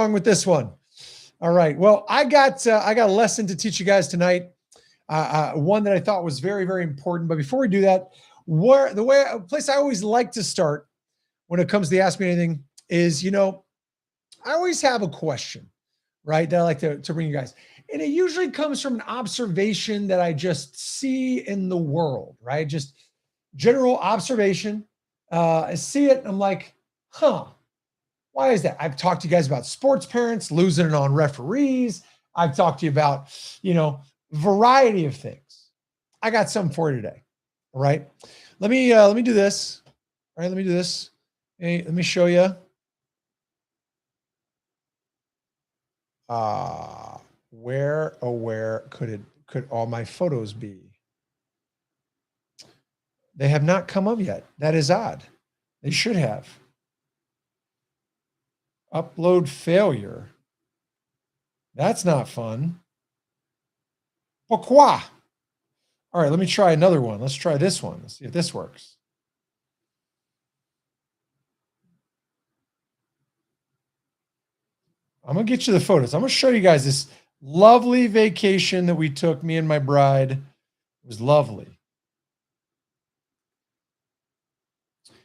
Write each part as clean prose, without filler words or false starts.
wrong with this one? All right. Well, I got a lesson to teach you guys tonight. One that I thought was very, very important. But before we do that, a place I always like to start when it comes to Ask Me Anything is, I always have a question, right? That I like to bring you guys. And it usually comes from an observation that I just see in the world, right? Just general observation. I see it and I'm like, huh, why is that? I've talked to you guys about sports parents losing it on referees. I've talked to you about, variety of things. I got something for you today. All right. Let me do this. All right, let me do this. Hey, let me show you. Where could all my photos be? They have not come up yet. That is odd. They should have. Upload failure. That's not fun. Pourquoi? All right, let me try another one. Let's try this one. Let's see if this works. I'm going to get you the photos. I'm going to show you guys this lovely vacation that we took, me and my bride. It was lovely.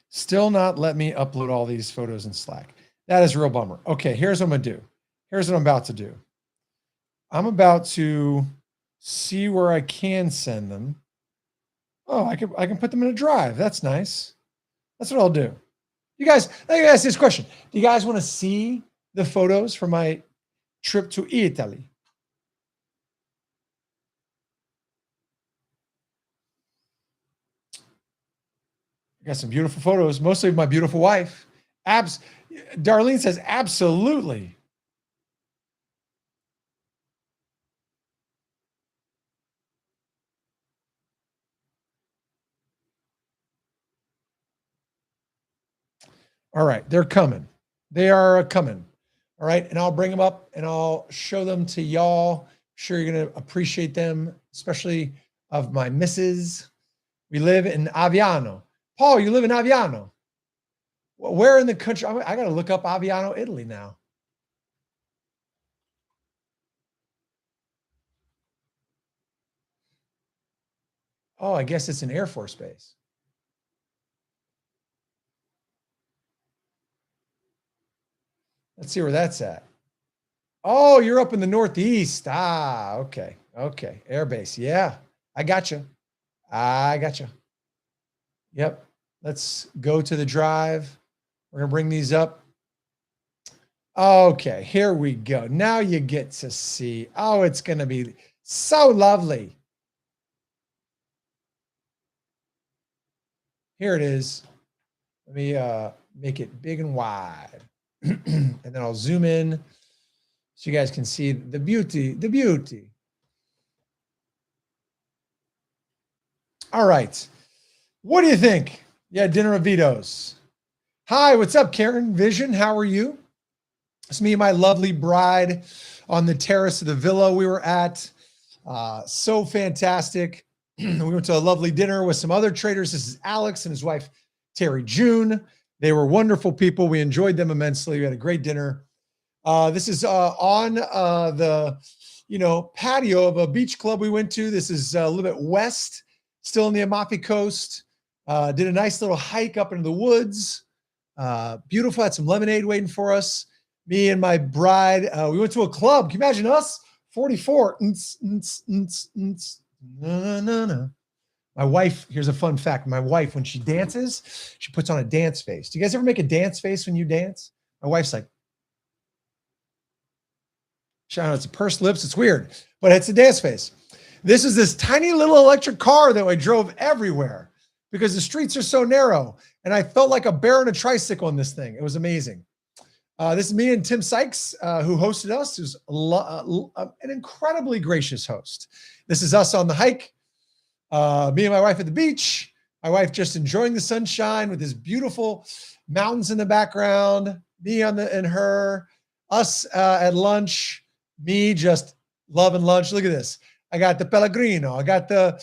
Still not let me upload all these photos in Slack. That is a real bummer. Okay, here's what I'm going to do. Here's what I'm about to do. I'm about to see where I can send them. Oh, I can put them in a drive. That's nice. That's what I'll do. You guys, let me ask this question. Do you guys want to see the photos from my trip to Italy? I got some beautiful photos, mostly of my beautiful wife. Darlene says, absolutely. All right, they're coming. They are coming. All right, and I'll bring them up and I'll show them to y'all. Sure, you're going to appreciate them, especially of my missus. We live in Aviano. Paul, you live in Aviano. Where in the country? I got to look up Aviano, Italy now. Oh, I guess it's an Air Force base. Let's see where that's at. Oh, you're up in the Northeast. Ah, okay. Okay. Air base. Yeah, I got you. I got you. Yep. Let's go to the drive. We're going to bring these up. Okay, here we go. Now you get to see. Oh, it's going to be so lovely. Here it is. Let me make it big and wide. And then I'll zoom in so you guys can see the beauty, the beauty. All right. What do you think? Yeah, dinner of Vito's. Hi, what's up, Karen Vision? How are you? It's me and my lovely bride on the terrace of the villa we were at. So fantastic. We went to a lovely dinner with some other traders. This is Alex and his wife, Terry June. They were wonderful people. We enjoyed them immensely. We had a great dinner. This is on the patio of a beach club we went to. This is a little bit west, still on the Amalfi Coast. Did a nice little hike up into the woods. Beautiful. Had some lemonade waiting for us. Me and my bride, we went to a club. Can you imagine us? 44. No. My wife, here's a fun fact. My wife, when she dances, she puts on a dance face. Do you guys ever make a dance face when you dance? My wife's like, I don't know, it's a pursed lips. It's weird, but it's a dance face. This is this tiny little electric car that I drove everywhere because the streets are so narrow. And I felt like a bear on a tricycle in this thing. It was amazing. This is me and Tim Sykes, who hosted us, who's an incredibly gracious host. This is us on the hike. Me and my wife at the beach. My wife just enjoying the sunshine with this beautiful mountains in the background. Me and her. Us at lunch. Me just loving lunch. Look at this. I got the Pellegrino. I got the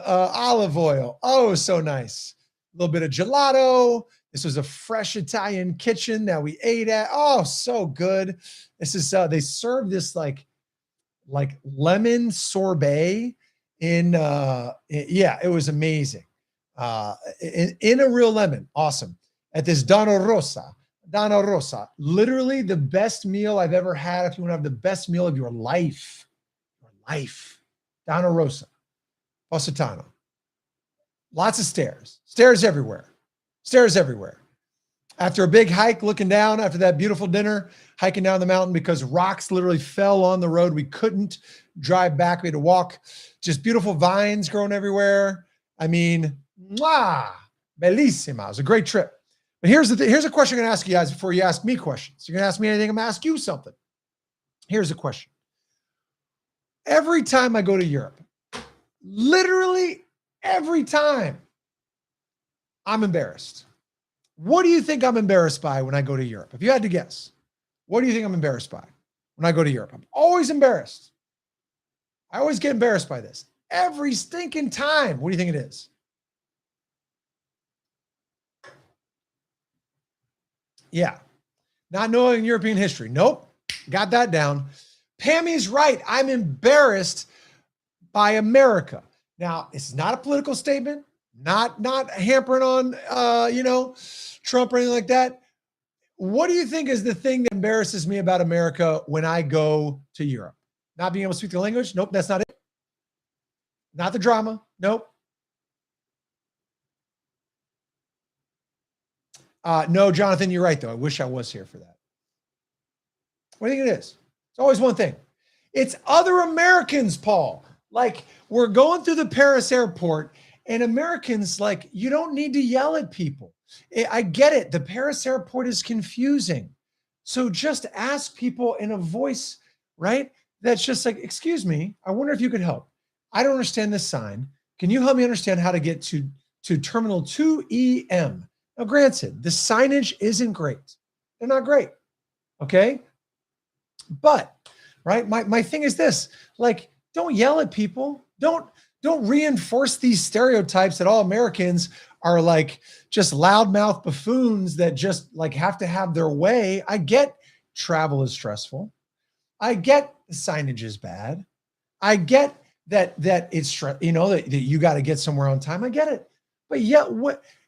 olive oil. Oh, so nice. A little bit of gelato. This was a fresh Italian kitchen that we ate at. Oh, so good. This is they served this like lemon sorbet yeah, it was amazing. In a real lemon. Awesome. At this Donna Rosa. Donna Rosa, literally the best meal I've ever had. If you want to have the best meal of your life, Donna Rosa, Positano. Lots of stairs everywhere. After a big hike, looking down after that beautiful dinner, hiking down the mountain because rocks literally fell on the road. We couldn't drive back. We had to walk. Just beautiful vines growing everywhere. I mean, mwah, bellissima. It was a great trip. But here's a question I'm going to ask you guys before you ask me questions. You're going to ask me anything, I'm going to ask you something. Here's a question. Every time I go to Europe, literally every time, I'm embarrassed. What do you think I'm embarrassed by when I go to Europe? If you had to guess, what do you think I'm embarrassed by when I go to Europe? I'm always embarrassed. I always get embarrassed by this. Every stinking time. What do you think it is? Yeah. Not knowing European history. Nope. Got that down. Pammy's right. I'm embarrassed by America. Now, it's not a political statement, not hampering on, Trump or anything like that. What do you think is the thing that embarrasses me about America when I go to Europe? Not being able to speak the language? Nope, that's not it. Not the drama. Nope. No, Jonathan, you're right, though. I wish I was here for that. What do you think it is? It's always one thing. It's other Americans, Paul. Like, we're going through the Paris airport, and Americans, like, you don't need to yell at people. I get it. The Paris airport is confusing. So just ask people in a voice, right? That's just like, excuse me, I wonder if you could help. I don't understand this sign. Can you help me understand how to get to Terminal 2EM? Now, granted, the signage isn't great. They're not great. Okay. But, right, my thing is this, like, don't yell at people. Don't reinforce these stereotypes that all Americans are like just loudmouth buffoons that just like have to have their way. I get travel is stressful. I get the signage is bad. I get that it's, that you got to get somewhere on time. I get it. But yet,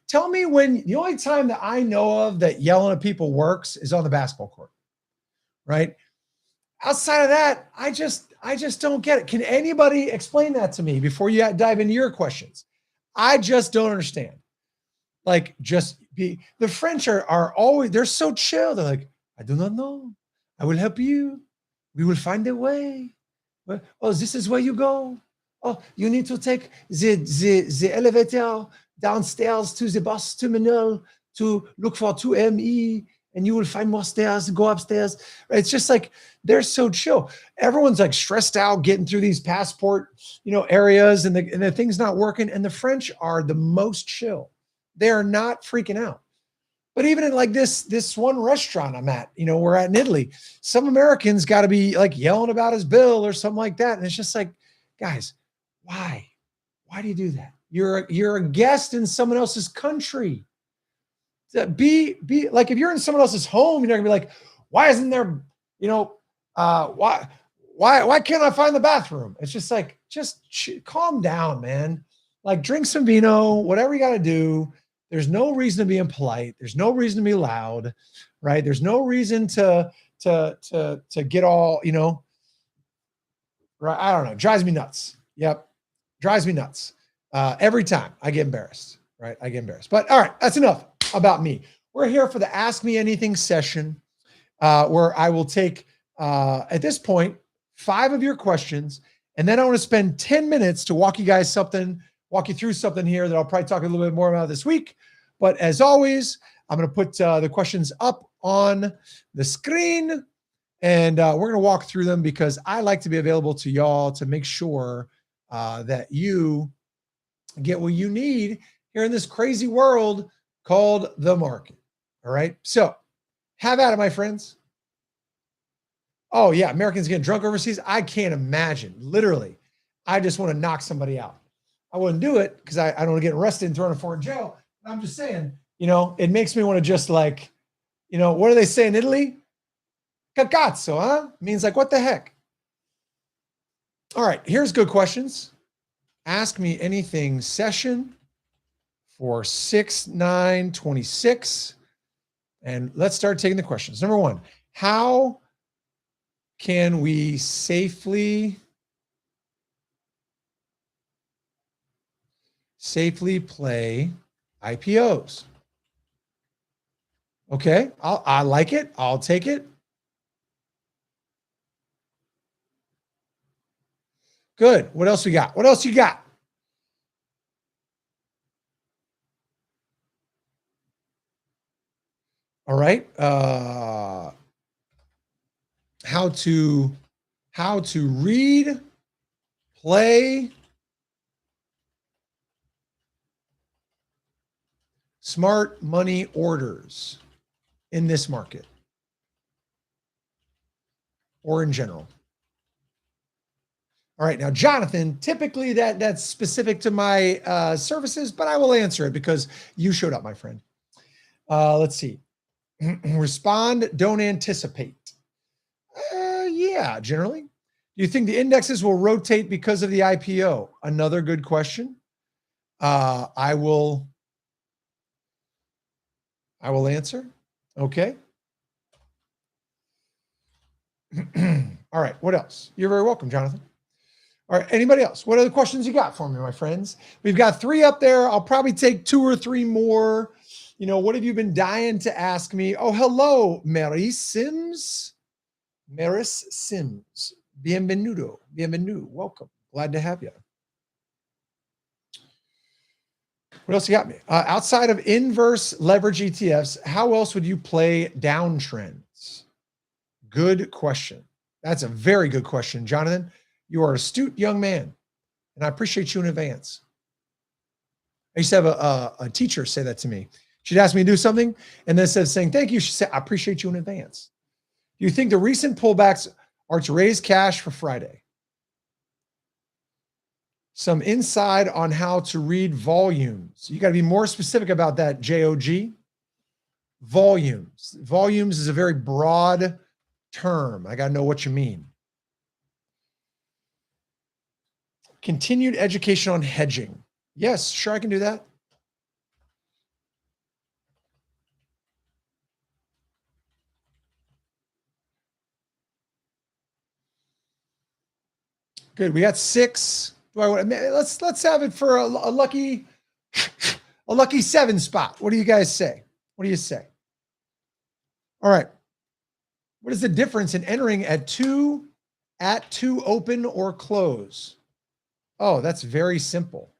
tell me when the only time that I know of that yelling at people works is on the basketball court, right? Outside of that, I just don't get it. Can anybody explain that to me before you dive into your questions? I just don't understand. Like, the French are always, they're so chill. They're like, I do not know. I will help you. We will find a way. Oh, this is where you go. Oh, you need to take the elevator downstairs to the bus terminal to look for 2ME, and you will find more stairs, go upstairs. It's just like, they're so chill. Everyone's like stressed out getting through these passport, areas, and the thing's not working. And the French are the most chill. They're not freaking out. But even in like this one restaurant I'm at, we're at in Italy, some Americans got to be like yelling about his bill or something like that. And it's just like, guys, why? Why do you do that? You're a guest in someone else's country. Be like, if you're in someone else's home, you're not gonna be like, why isn't there, why can't I find the bathroom? It's just like, calm down, man. Like, drink some vino, whatever you got to do. There's no reason to be impolite. There's no reason to be loud, right? There's no reason to get all, right? I don't know. Drives me nuts. Yep. Drives me nuts. Every time I get embarrassed, right? I get embarrassed. But all right, that's enough about me. We're here for the Ask Me Anything session, where I will take, at this point, 5 of your questions, and then I want to spend 10 minutes to walk you through something here that I'll probably talk a little bit more about this week. But as always, I'm going to put the questions up on the screen, and we're going to walk through them because I like to be available to y'all to make sure that you get what you need here in this crazy world called the market. All right. So have at it, my friends. Oh yeah. Americans getting drunk overseas. I can't imagine. Literally. I just want to knock somebody out. I wouldn't do it because I don't want to get arrested and thrown in foreign jail. I'm just saying, it makes me want to just like, what do they say in Italy? Cacazzo, huh? Means like, what the heck? All right, here's good questions. Ask me anything session for 6/9/26. And let's start taking the questions. Number one, how can we safely play IPOs? Okay, I like it. I'll take it. Good. What else we got? What else you got? All right. How to read, play smart money orders in this market or in general. All right, now Jonathan, typically that's specific to my services, but I will answer it because you showed up, my friend. Let's see. Respond, don't anticipate. Yeah, generally. Do you think the indexes will rotate because of the IPO? Another good question. I will answer. Okay. All right. What else? You're very welcome, Jonathan. All right. Anybody else? What other questions you got for me, my friends? We've got 3 up there. I'll probably take 2 or 3 more. What have you been dying to ask me? Oh, hello, Mary Sims. Maris Sims. Bienvenido. Bienvenido. Welcome. Glad to have you. What else you got me? Outside of inverse leverage ETFs, how else would you play downtrends? Good question. That's a very good question, Jonathan. You are an astute young man, and I appreciate you in advance. I used to have a teacher say that to me. She'd ask me to do something, and then instead of saying thank you, she said, I appreciate you in advance. Do you think the recent pullbacks are to raise cash for Friday? Some insight on how to read volumes. You got to be more specific about that, JOG. Volumes. Volumes is a very broad term. I got to know what you mean. Continued education on hedging. Yes, sure, I can do that. Good. We got 6. Let's have it for a lucky 7 spot. What do you guys say? What do you say? All right. What is the difference in entering at 2 open or close? Oh, that's very simple.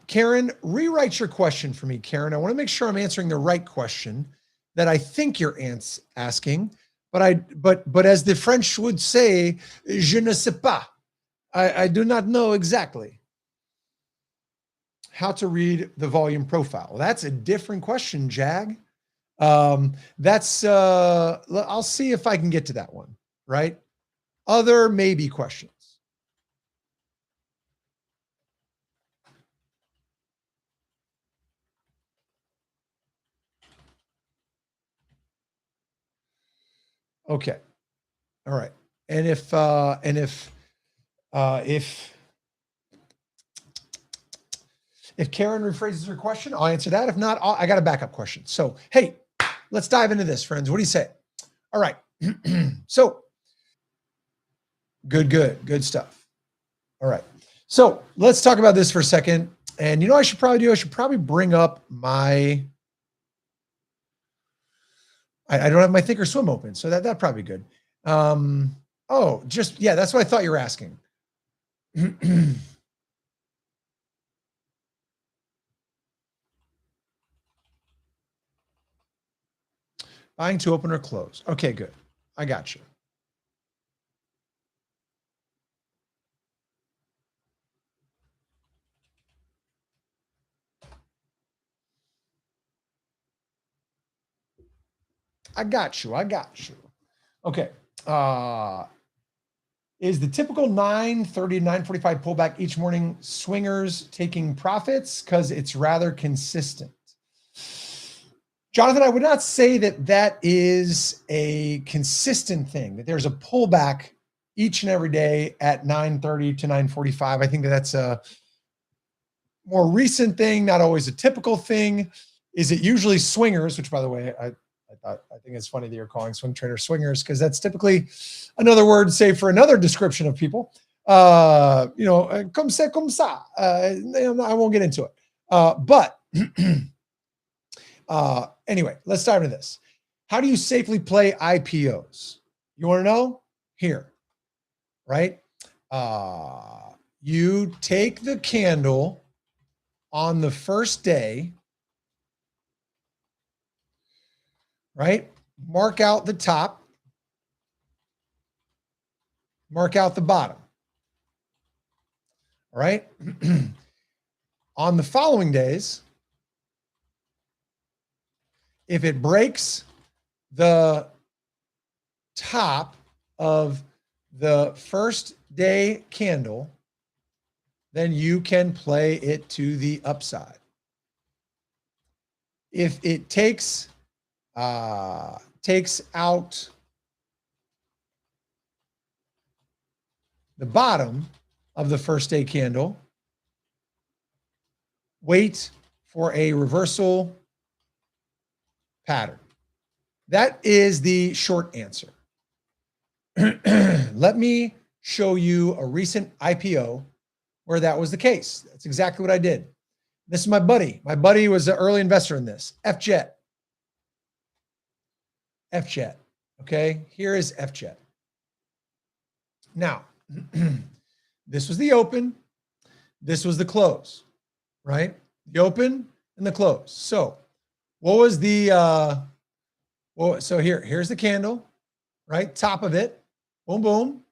Karen, rewrite your question for me, Karen. I want to make sure I'm answering the right question that I think you're asking. But as the French would say, je ne sais pas. I do not know exactly how to read the volume profile. Well, that's a different question, Jag. I'll see if I can get to that one, right? Other maybe questions. Okay. All right. And if Karen rephrases her question, I'll answer that. If not, I got a backup question. So, hey, let's dive into this, friends. What do you say? All right. So, good stuff. All right. So, let's talk about this for a second. And I should probably bring up my I don't have my Thinkorswim open, so that'd probably be good. That's what I thought you were asking. Buying to open or close. Okay, good. I got you. I got you. Okay. Is the typical 9:30 to 9:45 pullback each morning swingers taking profits because it's rather consistent? Jonathan, I would not say that that is a consistent thing, that there's a pullback each and every day at 9:30 to 9:45. I think that that's a more recent thing, not always a typical thing. Is it usually swingers, which, by the way, I think it's funny that you're calling swing traders swingers, because that's typically another word, say, for another description of people. Comme ça, comme ça. I won't get into it. But anyway, let's dive into this. How do you safely play IPOs? You want to know? Here, right? You take the candle on the first day, right? Mark out the top, mark out the bottom. All right. On the following days, if it breaks the top of the first day candle, then you can play it to the upside. If it takes out the bottom of the first day candle, wait for a reversal pattern. That is the short answer. Let me show you a recent IPO where that was the case. That's exactly what I did. This is my buddy. My buddy was an early investor in this. FJet. FJet. Okay, here is FJet. Now, this was the open. This was the close, right? The open and the close. So what was the, so here's the candle, right? Top of it. Boom, boom.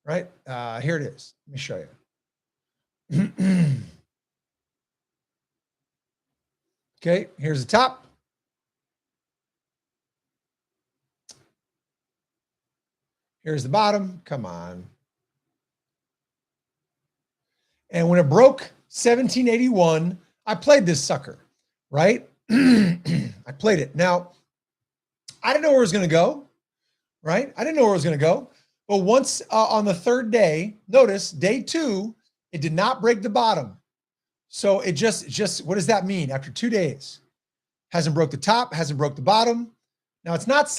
Right? Here it is. Let me show you. Okay, here's the top. Here's the bottom. Come on. And when it broke 1781, I played this sucker, right? I played it. Now, I didn't know where it was going to go, right? I didn't know where it was going to go. But once on the third day, notice day 2, it did not break the bottom. So it just what does that mean? After 2 days, hasn't broke the top, hasn't broke the bottom. Now it's not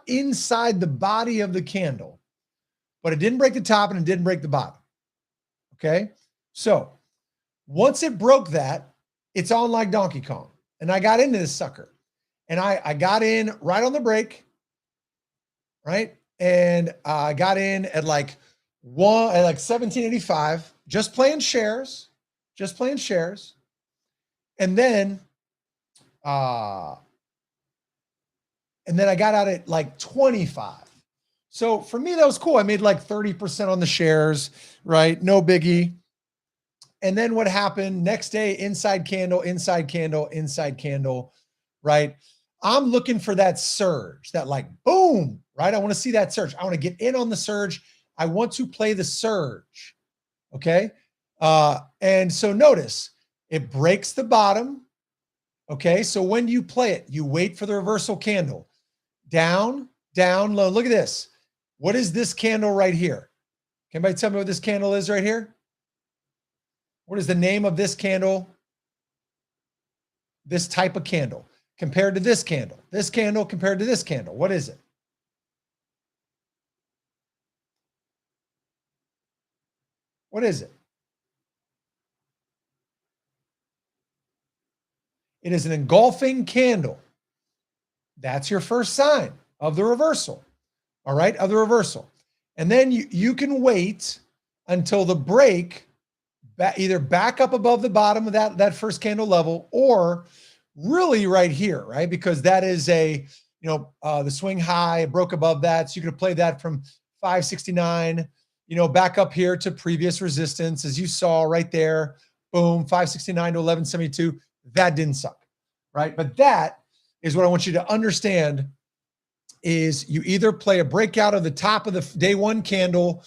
inside the body of the candle, but it didn't break the top and it didn't break the bottom. Okay. So once it broke that, it's on like Donkey Kong. And I got into this sucker, and I got in right on the break. Right. And I got in at like 1785, just playing shares. And then I got out at like 25. So for me, that was cool. I made like 30% on the shares, right? No biggie. And then what happened next day? Inside candle, right? I'm looking for that surge, that like boom, right? I want to see that surge. I want to get in on the surge. I want to play the surge. Okay. And so notice it breaks the bottom. Okay. So when you play it, you wait for the reversal candle. Down, down, low. Look at this. What is this candle right here? Can anybody tell me what this candle is right here? What is the name of this candle? This type of candle compared to this candle. This candle compared to this candle. What is it? What is it? It is an engulfing candle. That's your first sign of the reversal. All right, of the reversal. And then you can wait until the break, either back up above the bottom of that first candle level, or really right here, right? Because that is the swing high broke above that. So you could play that from 569, back up here to previous resistance, as you saw right there. Boom, 569 to 1172. That didn't suck, right? But that is what I want you to understand is you either play a breakout of the top of the day one candle,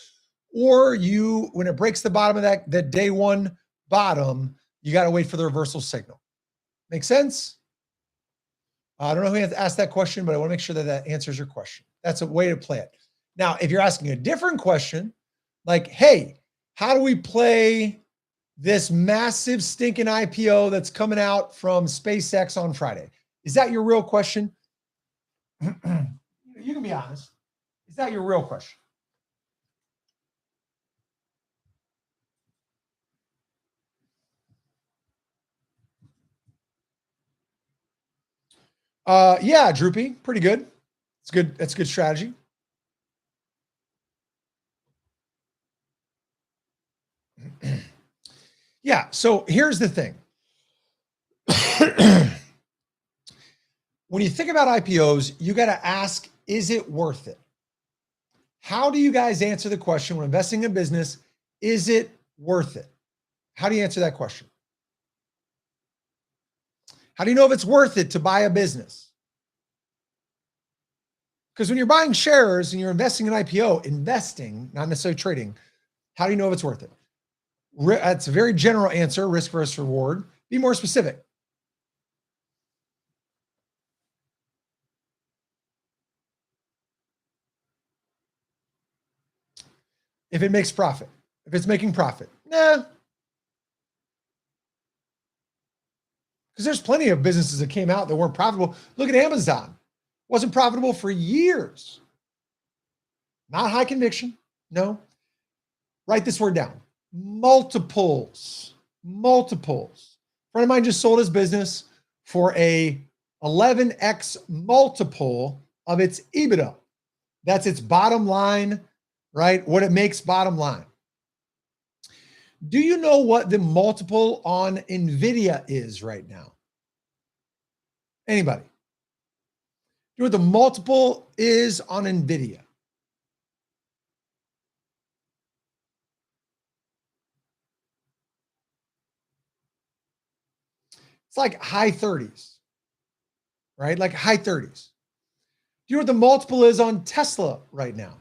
or you, when it breaks the bottom of that day one bottom, you got to wait for the reversal signal. Make sense? I don't know who asked that question, but I want to make sure that that answers your question. That's a way to play it. Now, if you're asking a different question, like, hey, how do we play this massive stinking IPO that's coming out from SpaceX on Friday? Is that your real question? You can be honest. Is that your real question? Yeah, Droopy, pretty good. It's good. That's good strategy. Yeah. So here's the thing. When you think about IPOs, you got to ask, is it worth it? How do you guys answer the question when investing in business? Is it worth it? How do you answer that question? How do you know if it's worth it to buy a business? Because when you're buying shares and you're investing in IPO, investing, not necessarily trading, how do you know if it's worth it? That's a very general answer, risk versus reward. Be more specific. If it makes profit, if it's making profit, nah. Because there's plenty of businesses that came out that weren't profitable. Look at Amazon. Wasn't profitable for years. Not high conviction. No. Write this word down. Multiples. Multiples. A friend of mine just sold his business for a 11x multiple of its EBITDA. That's its bottom line, right? What it makes bottom line. Do you know what the multiple on NVIDIA is right now? Anybody? You know what the multiple is on NVIDIA? It's like high 30s, right? Like high 30s. Do you know what the multiple is on Tesla right now?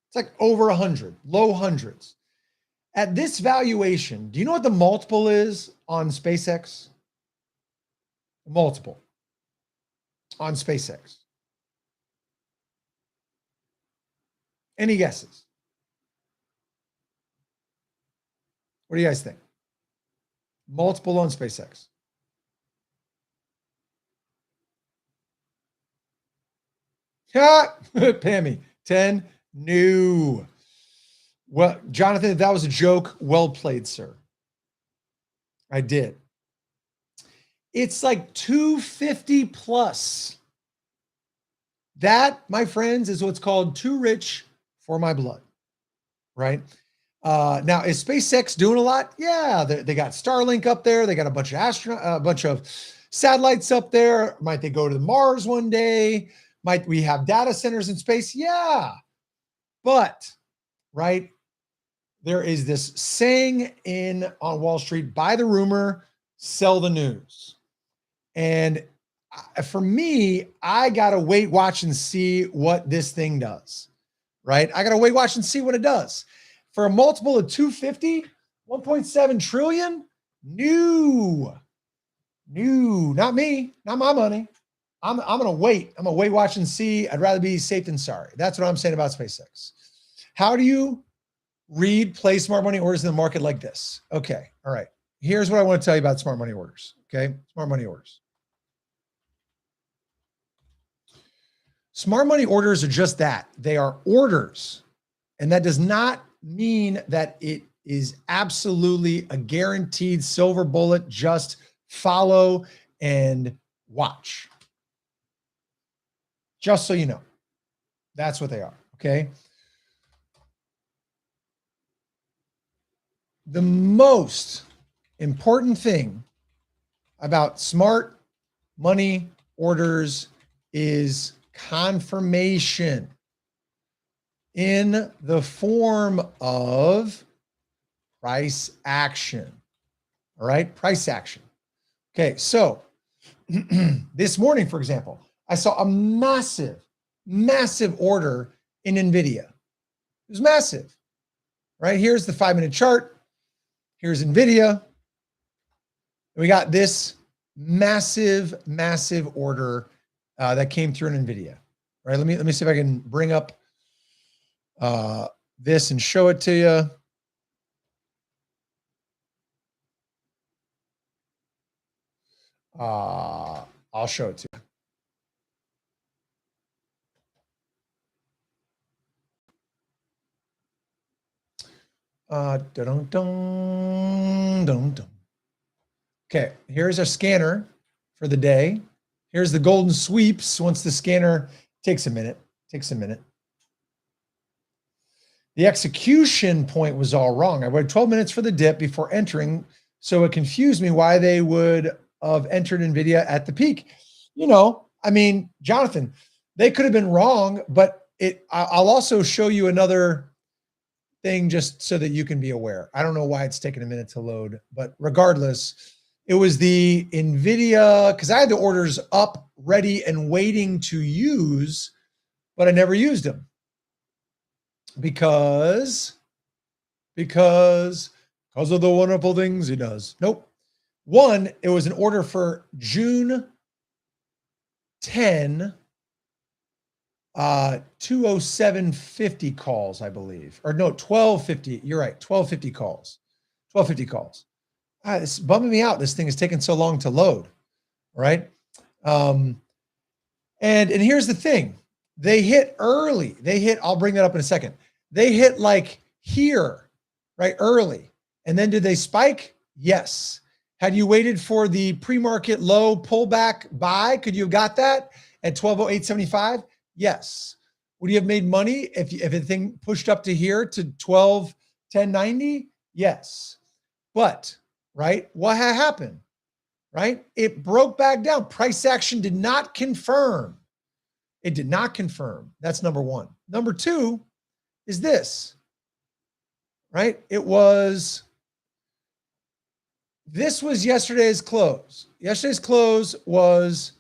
It's like over 100, low hundreds. At this valuation, do you know what the multiple is on SpaceX? Multiple on SpaceX. Any guesses? What do you guys think? Multiple on SpaceX. Yeah, Pammy, 10. No. Well, Jonathan, if that was a joke, well played, sir. I did. It's like 250 plus. That, my friends, is what's called too rich for my blood, right? Now, is SpaceX doing a lot? Yeah, they got Starlink up there. They got a bunch of satellites up there. Might they go to Mars one day? Might we have data centers in space? Yeah, but right, there is this saying on Wall Street: buy the rumor, sell the news. And for me, I gotta wait, watch, and see what this thing does. Right? I gotta wait, watch, and see what it does. For a multiple of 250, 1.7 trillion, no, not me, not my money. I'm gonna wait. I'm gonna wait, watch, and see. I'd rather be safe than sorry. That's what I'm saying about SpaceX. How do you play smart money orders in the market like this? Okay, all right. Here's what I want to tell you about smart money orders. Okay, smart money orders. Smart money orders are just that. They are orders. And that does not mean that it is absolutely a guaranteed silver bullet. Just follow and watch. Just so you know, that's what they are. Okay. The most important thing about smart money orders is confirmation in the form of price action. All right, price action. Okay, so this morning, for example, I saw a massive order in NVIDIA. It was massive, right? Here's the 5-minute chart. Here's NVIDIA. We got this massive order that came through in NVIDIA, right? Let me see if I can bring up this and show it to you. I'll show it to you. Okay, here's our scanner for the day. Here's the golden sweeps. Once the scanner takes a minute. The execution point was all wrong. I waited 12 minutes for the dip before entering, so it confused me why they would have entered NVIDIA at the peak. You know, I mean, Jonathan, they could have been wrong, but I'll also show you another thing just so that you can be aware. I don't know why it's taking a minute to load, but regardless, it was the NVIDIA, because I had the orders up, ready, and waiting to use, but I never used them because of the wonderful things he does. Nope. One, it was an order for June 10, 20750 calls, I believe. Or no, 1250. You're right, 1250 calls. 1250 calls. It's bumming me out. This thing is taking so long to load, right? And here's the thing. They hit early. I'll bring that up in a second. They hit like here, right? Early. And then did they spike? Yes. Had you waited for the pre-market low pullback buy, could you have got that at 1208.75? Yes. Would you have made money if the thing pushed up to here to 1210.90? Yes. But, right, what happened? Right? It broke back down. Price action did not confirm. It did not confirm. That's number one. Number two is this, right? This was yesterday's close. Yesterday's close was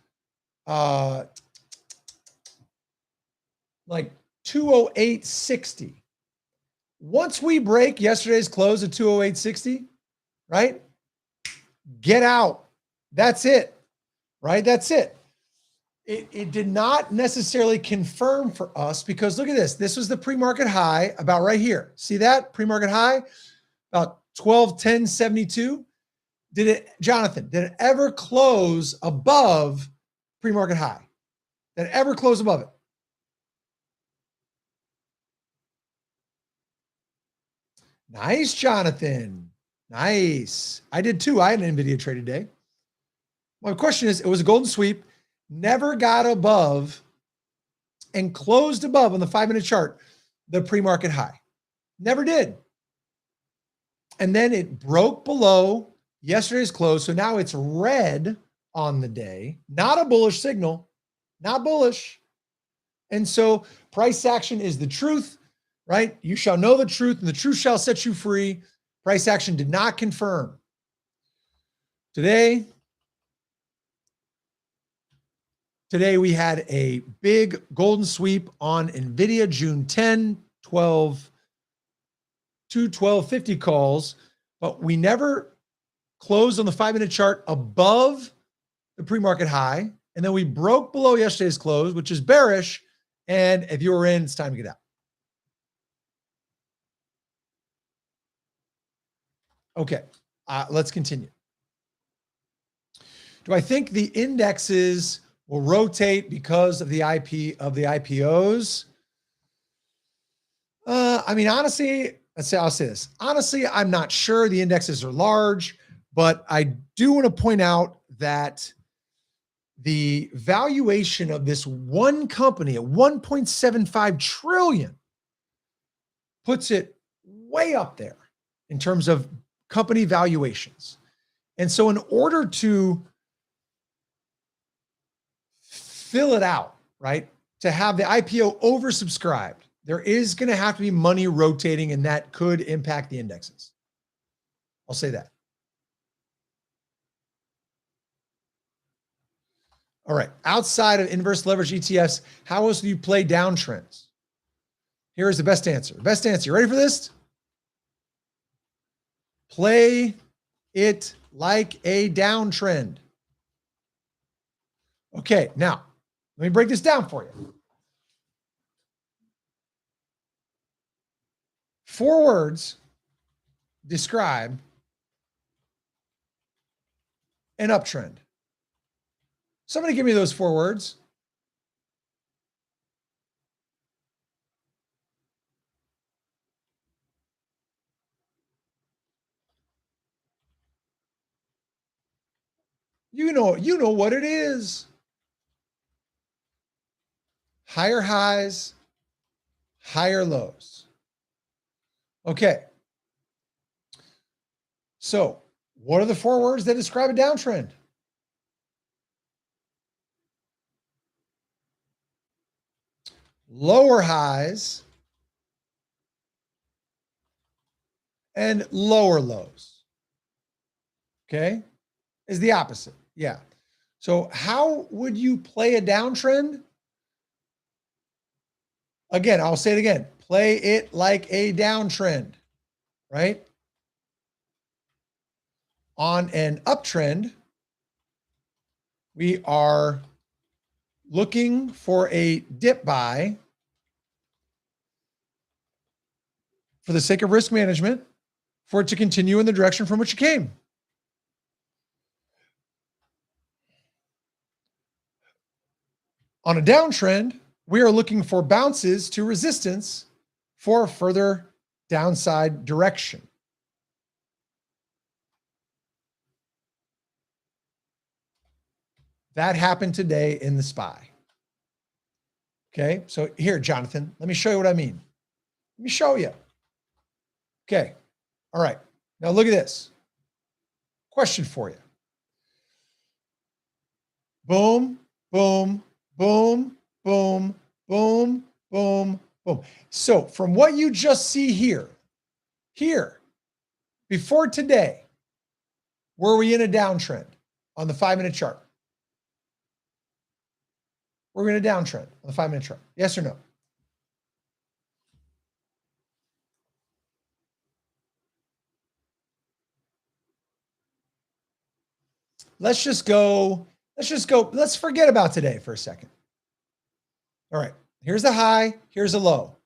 like 208.60. Once we break yesterday's close at 208.60, right? Get out. That's it, right? That's it. It did not necessarily confirm for us because look at this. This was the pre-market high about right here. See that pre-market high? About 1210.72. Jonathan, did it ever close above pre-market high? Did it ever close above it? Nice, Jonathan. Nice. I did too. I had an NVIDIA trade today. My question is, it was a golden sweep, never got above and closed above on the 5-minute chart, the pre-market high. Never did. And then it broke below yesterday's close. So now it's red on the day, not a bullish signal, not bullish. And so price action is the truth, right? You shall know the truth and the truth shall set you free. Price action did not confirm. Today we had a big golden sweep on NVIDIA, June 10, 1250 calls, but we never closed on the 5-minute chart above the pre-market high. And then we broke below yesterday's close, which is bearish. And if you were in, it's time to get out. Okay, let's continue. Do I think the indexes will rotate because of the IPOs? I mean, honestly, I'll say this. Honestly, I'm not sure. The indexes are large, but I do want to point out that the valuation of this one company at 1.75 trillion puts it way up there in terms of company valuations. And so in order to fill it out, right, to have the IPO oversubscribed, there is going to have to be money rotating, and that could impact the indexes. I'll say that. All right. Outside of inverse leverage ETFs, how else do you play downtrends? Here is the best answer. Best answer. You ready for this? Play it like a downtrend. Okay. Now, let me break this down for you. 4 words describe an uptrend. Somebody give me those 4 words. You know what it is. Higher highs, higher lows. Okay. So, what are the 4 words that describe a downtrend? Lower highs and lower lows. Okay? Is the opposite. Yeah. So, how would you play a downtrend? Again, I'll say it again. Play it like a downtrend, right? On an uptrend, we are looking for a dip buy for the sake of risk management for it to continue in the direction from which it came. On a downtrend, we are looking for bounces to resistance for further downside direction. That happened today in the SPY. Okay, so here, Jonathan, let me show you what I mean. Let me show you. Okay, all right. Now look at this. Question for you. Boom, boom, boom, boom, boom, boom, boom. So from what you just see here, before today, were we in a downtrend on the 5-minute chart? Were we in a downtrend on the 5-minute chart? Yes or no? Let's forget about today for a second. All right, here's a high, here's a low.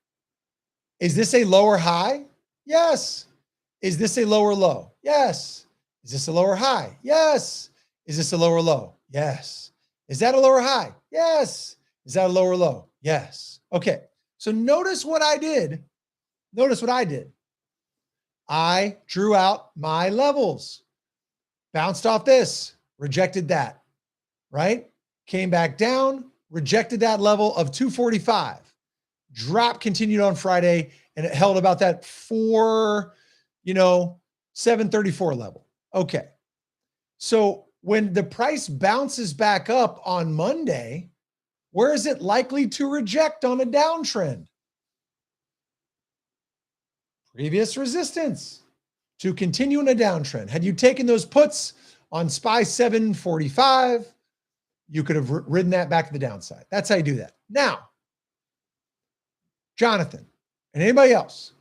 Is this a lower high? Yes. Is this a lower low? Yes. Is this a lower high? Yes. Is this a lower low? Yes. Is that a lower high? Yes. Is that a lower low? Yes. Okay. So notice what I did. I drew out my levels, bounced off this, rejected that, right? Came back down, rejected that level of 245. Drop continued on Friday, and it held about that 734 level. Okay. So when the price bounces back up on Monday, where is it likely to reject on a downtrend? Previous resistance to continue in a downtrend. Had you taken those puts on SPY 745, you could have ridden that back to the downside. That's how you do that. Now, Jonathan and anybody else,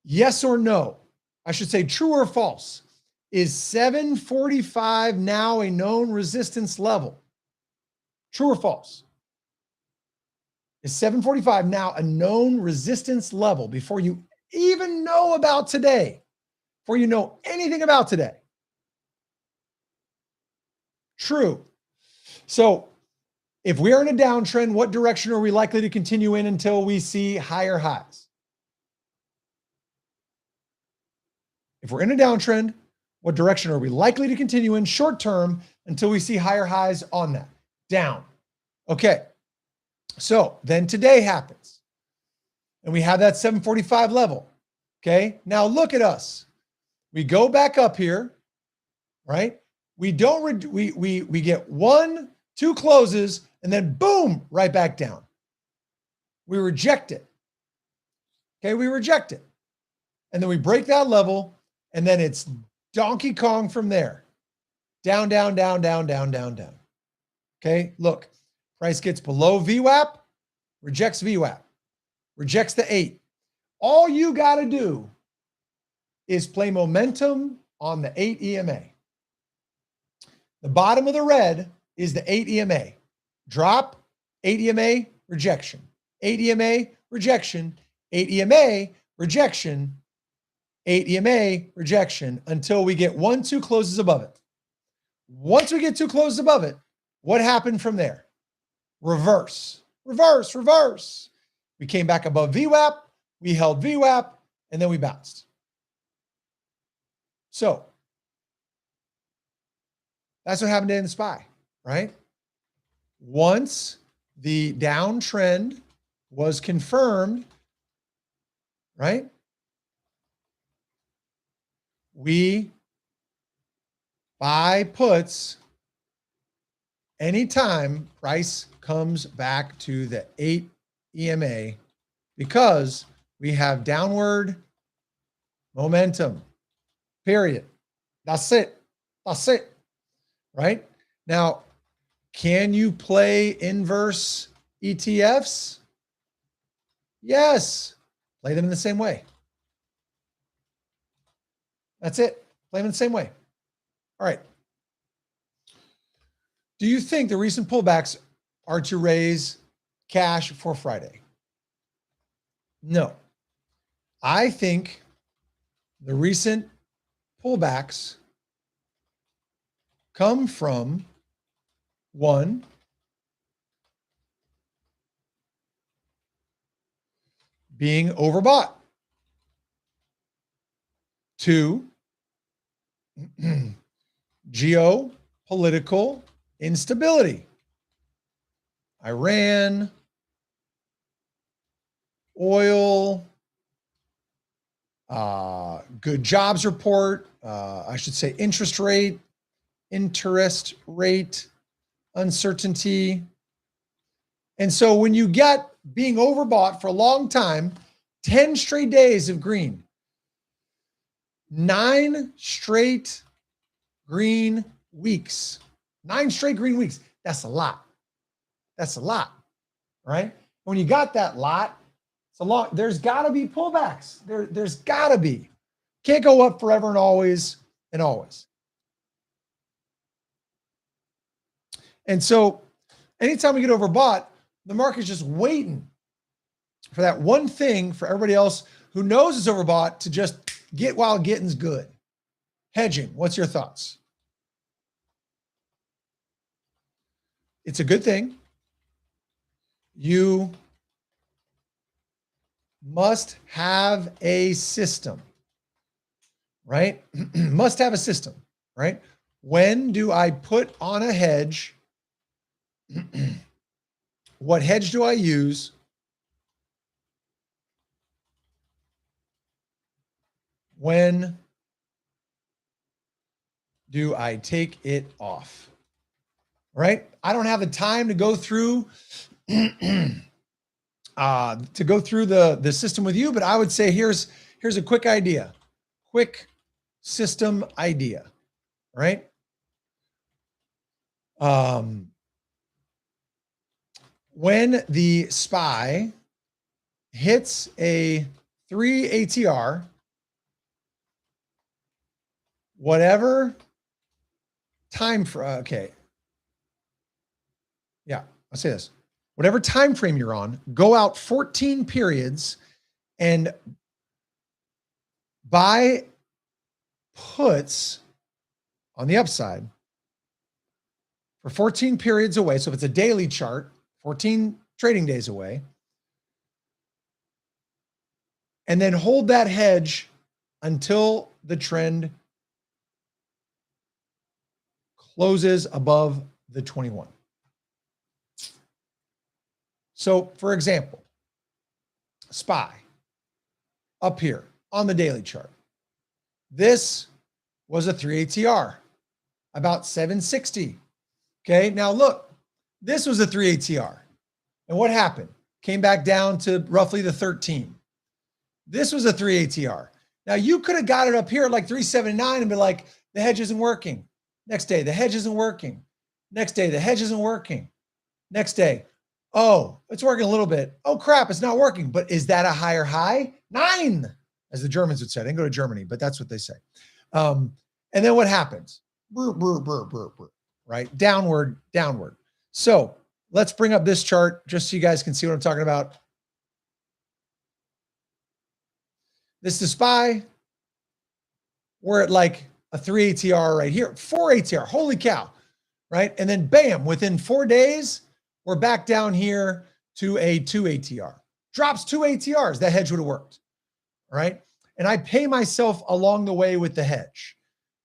yes or no? I should say true or false. Is 745 now a known resistance level? True or false? Is 745 now a known resistance level before you even know about today? Before you know anything about today? True. So if we are in a downtrend, what direction are we likely to continue in until we see higher highs? If we're in a downtrend, what direction are we likely to continue in short term until we see higher highs on that? Down. Okay. So then today happens and we have that 745 level. Okay. Now look at us. We go back up here, right? We don't, we get 1, 2 closes and then boom, right back down. We reject it. Okay. We reject it. And then we break that level and then it's Donkey Kong from there. Down, down, down, down, down, down, down. Okay, look, price gets below VWAP, rejects VWAP, rejects the 8. All you got to do is play momentum on the 8 EMA. The bottom of the red is the 8 EMA. Drop, 8 EMA, rejection. 8 EMA, rejection. 8 EMA, rejection. 8 EMA, rejection, until we get 1, 2 closes above it. Once we get 2 closes above it, what happened from there? Reverse, reverse, reverse. We came back above VWAP, we held VWAP, and then we bounced. So that's what happened today in the SPY, right? Once the downtrend was confirmed, right? We buy puts anytime price comes back to the 8 EMA because we have downward momentum, period. That's it. That's it, right? Now, can you play inverse ETFs? Yes. Play them in the same way. That's it. Play them in the same way. All right. Do you think the recent pullbacks are to raise cash for Friday? No. I think the recent pullbacks come from, one, being overbought. 2, geopolitical instability. Iran, oil, good jobs report, I should say interest rate uncertainty. And so when you get being overbought for a long time, 10 straight days of green, 9 straight green weeks, 9 straight green weeks. That's a lot. That's a lot, right? When you got that lot, it's a lot. There's got to be pullbacks. There's got to be. Can't go up forever and always and always. And so anytime we get overbought, the market's just waiting for that one thing for everybody else who knows it's overbought to just get while getting's good. Hedging. What's your thoughts? It's a good thing. You must have a system, right? Must have a system, right? When do I put on a hedge? What hedge do I use? When do I take it off? Right? I don't have the time to go through the system with you, but I would say here's a quick idea. Quick system idea, right? When the SPY hits a 3 ATR, whatever time for, okay. Yeah, I'll say this. Whatever time frame you're on, go out 14 periods and buy puts on the upside for 14 periods away. So if it's a daily chart, 14 trading days away, and then hold that hedge until the trend closes above the 21. So for example, SPY up here on the daily chart. This was a 3 ATR, about 760. Okay, now look, this was a 3 ATR. And what happened? Came back down to roughly the 13. This was a 3 ATR. Now you could have got it up here at like 379 and be like, the hedge isn't working. Next day, the hedge isn't working. Next day, the hedge isn't working. Next day, oh, it's working a little bit. Oh, crap, it's not working. But is that a higher high? 9, as the Germans would say. I didn't go to Germany, but that's what they say. And then what happens? Brr, brr, brr, brr, brr, right? Downward, downward. So let's bring up this chart just so you guys can see what I'm talking about. This is the SPY. We're at like a 3 ATR right here, 4 ATR. Holy cow, right? And then bam, within 4 days, we're back down here to a 2 ATR. Drops 2 ATRs. That hedge would have worked, right? And I pay myself along the way with the hedge.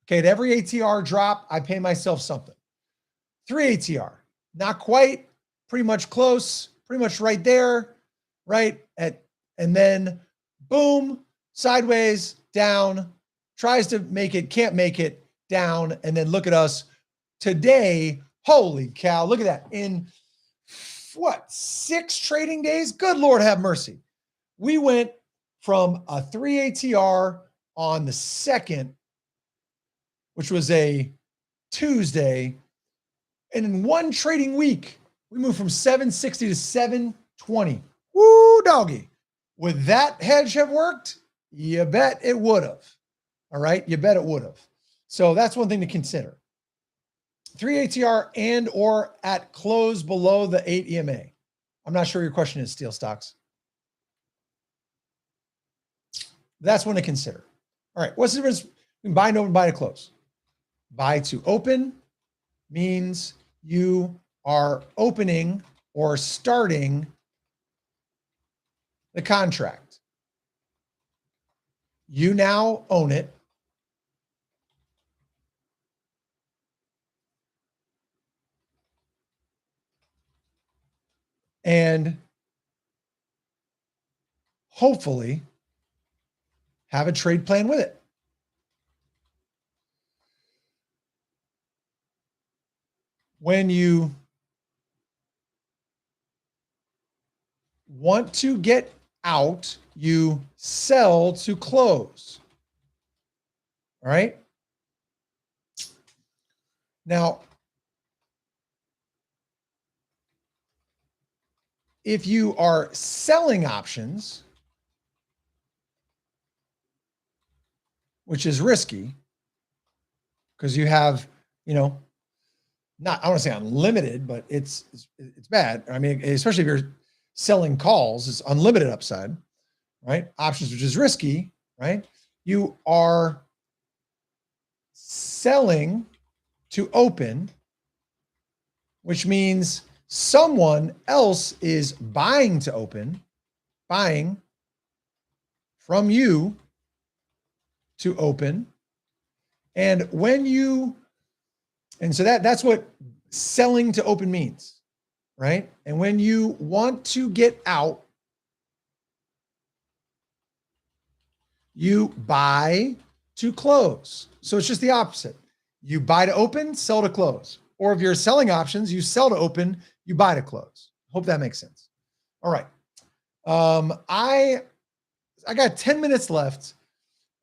Okay, at every ATR drop, I pay myself something. 3 ATR, not quite, pretty much close, pretty much right there, right? And then boom, sideways, down, tries to make it, can't make it, down, and then look at us today. Holy cow, look at that. In what, 6 trading days? Good Lord have mercy. We went from a 3 ATR on the 2nd, which was a Tuesday, and in 1 trading week, we moved from 760 to 720. Woo, doggy. Would that hedge have worked? You bet it would have. All right, you bet it would have. So that's one thing to consider. 3 ATR and or at close below the 8 EMA. I'm not sure your question is, Steel Stocks. That's one to consider. All right, what's the difference between buy and open, buy to close? Buy to open means you are opening or starting the contract. You now own it. And hopefully have a trade plan with it. When you want to get out, you sell to close. All right. Now, if you are selling options, which is risky because you have, not, I want to say unlimited, but it's bad. I mean, especially if you're selling calls, it's unlimited upside, right? Options, which is risky, right? You are selling to open, which means someone else is buying to open, buying from you to open. And when you, and so that's what selling to open means, right? And when you want to get out, you buy to close. So it's just the opposite. You buy to open, sell to close. Or if you're selling options, you sell to open, you buy to close. Hope that makes sense. All right. I got 10 minutes left.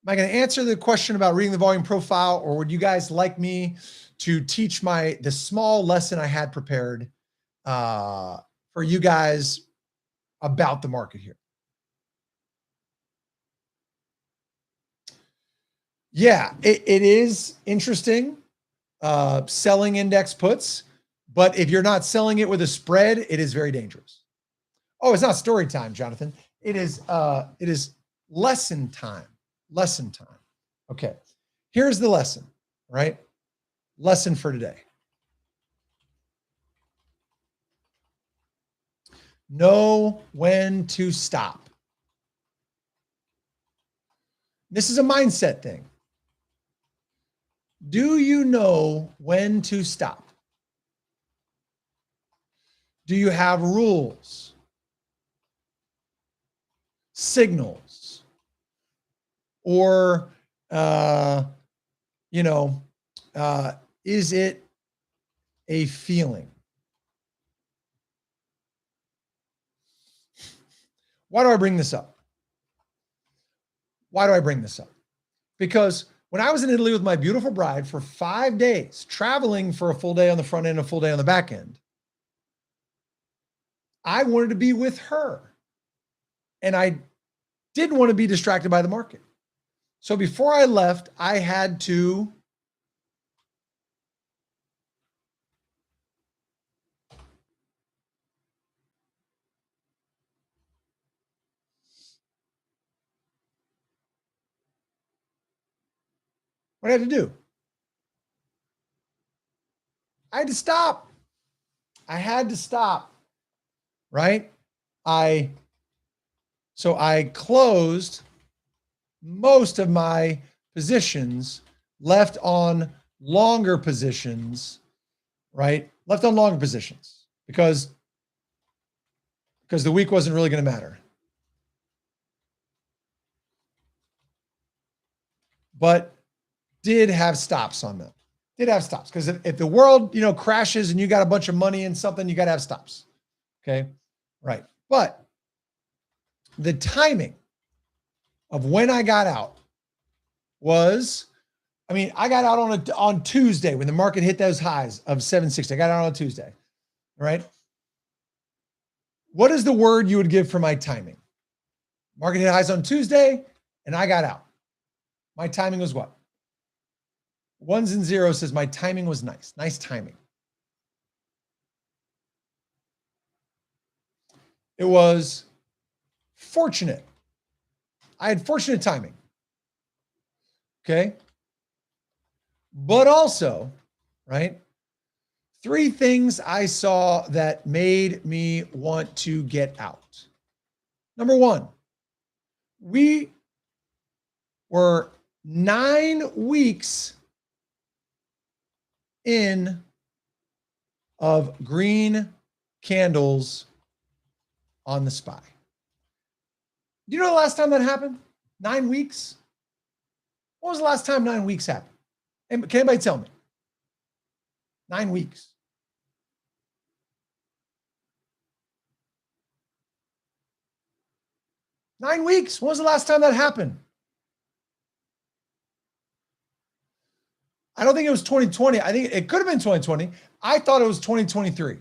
Am I going to answer the question about reading the volume profile, or would you guys like me to teach the small lesson I had prepared for you guys about the market here? Yeah, it is interesting selling index puts, but if you're not selling it with a spread, it is very dangerous. Oh, it's not story time, Jonathan. It is lesson time. Lesson time. Okay. Here's the lesson, right? Lesson for today. Know when to stop. This is a mindset thing. Do you know when to stop? Do you have rules, signals, or, is it a feeling? Why do I bring this up? Why do I bring this up? Because When I was in Italy with my beautiful bride for 5 days, traveling for a full day on the front end, a full day on the back end, I wanted to be with her. And I didn't want to be distracted by the market. So before I left, I had to what I had to do? I had to stop. I had to stop, right? So I closed most of my positions, left on longer positions, right? Left on longer positions because the week wasn't really going to matter. But did have stops on them. Did have stops because if the world, crashes and you got a bunch of money in something, you got to have stops. Okay. Right. But the timing of when I got out was, I got out on Tuesday when the market hit those highs of 760. I got out on Tuesday. Right. What is the word you would give for my timing? Market hit highs on Tuesday and I got out. My timing was what? Ones and zeros says my timing was nice. Nice timing. It was fortunate. I had fortunate timing. Okay. But also, right? 3 things I saw that made me want to get out. Number 1, we were 9 weeks in of green candles on the SPY. Do you know the last time that happened? 9 weeks? When was the last time 9 weeks happened? And can anybody tell me? 9 weeks. Nine weeks. When was the last time that happened? I don't think it was 2020. I think it could have been 2020. I thought it was 2023.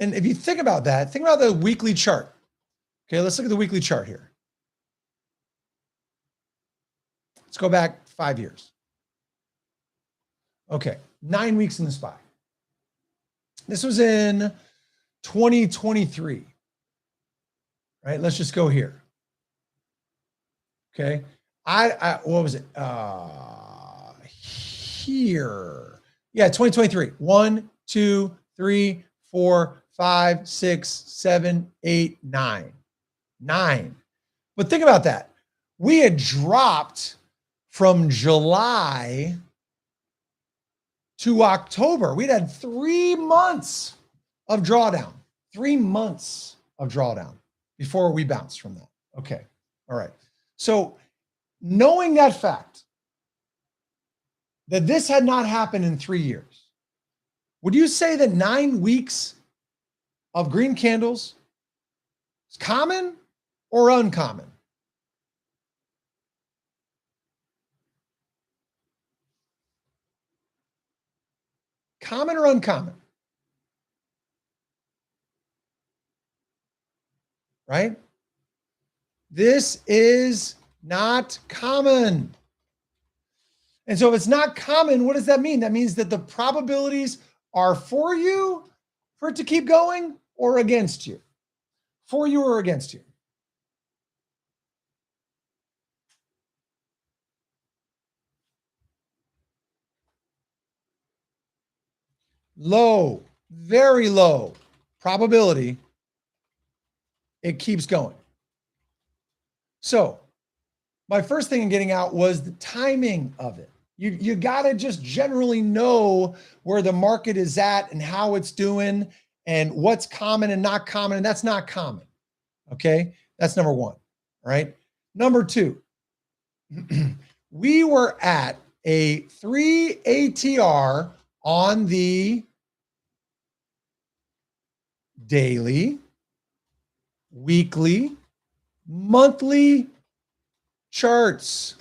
And if you think about that, think about the weekly chart. Okay, let's look at the weekly chart here. Let's go back 5 years. Okay, 9 weeks in the SPY. This was in 2023. Right, let's just go here. Okay, what was it? Here. Yeah, 2023. 1, 2, 3, 4, 5, 6, 7, 8, 9. 9. But think about that. We had dropped from July to October. We'd had 3 months of drawdown. 3 months of drawdown before we bounced from that. Okay. All right. So knowing that fact, that this had not happened in 3 years, would you say that 9 weeks of green candles is common or uncommon? Common or uncommon? Right? This is not common. And so if it's not common, what does that mean? That means that the probabilities are for you for it to keep going or against you. For you or against you. Low, very low probability it keeps going. So my first thing in getting out was the timing of it. You got to just generally know where the market is at and how it's doing and what's common and not common. And that's not common. Okay. That's number 1. All right. Number two, we were at a 3 ATR on the daily, weekly, monthly charts.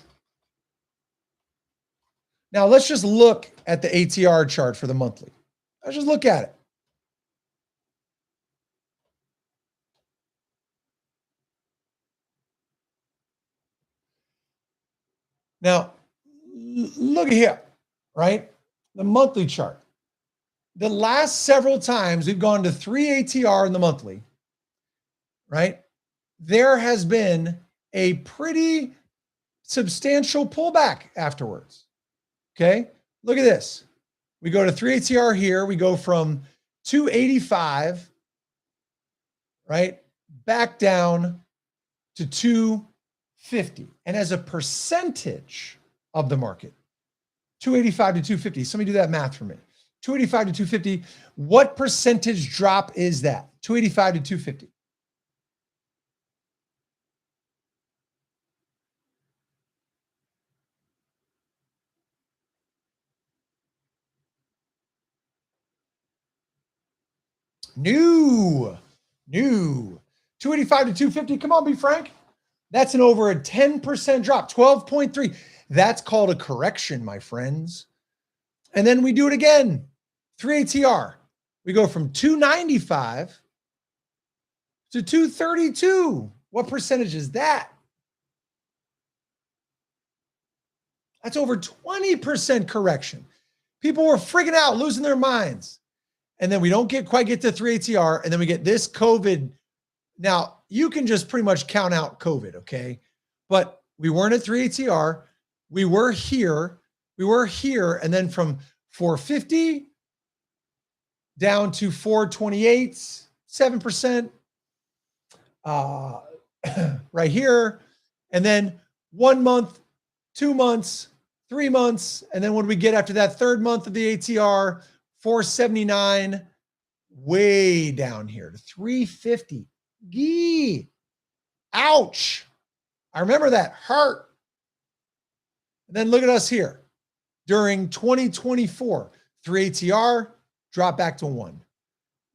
Now let's just look at the ATR chart for the monthly. Let's just look at it. Now, look here, right? The monthly chart. The last several times we've gone to 3 ATR in the monthly, right? There has been a pretty substantial pullback afterwards. Okay, look at this. We go to 3 ATR here. We go from 285, right, back down to 250. And as a percentage of the market, 285 to 250. Somebody do that math for me. 285 to 250. What percentage drop is that? 285 to 250. New. 285 to 250. Come on, be frank. That's an over a 10% drop, 12.3. That's called a correction, my friends. And then we do it again. 3 ATR. We go from 295 to 232. What percentage is that? That's over 20% correction. People were freaking out, losing their minds. And then we don't quite get to 3 ATR, and then we get this COVID. Now, you can just pretty much count out COVID, okay? But we weren't at 3 ATR. We were here. And then from 450 down to 428, 7%, right here. And then 1 month, 2 months, 3 months. And then when we get after that third month of the ATR, 479, way down here to 350. Gee, ouch. I remember that hurt. And then look at us here. During 2024, 3 ATR, drop back to 1.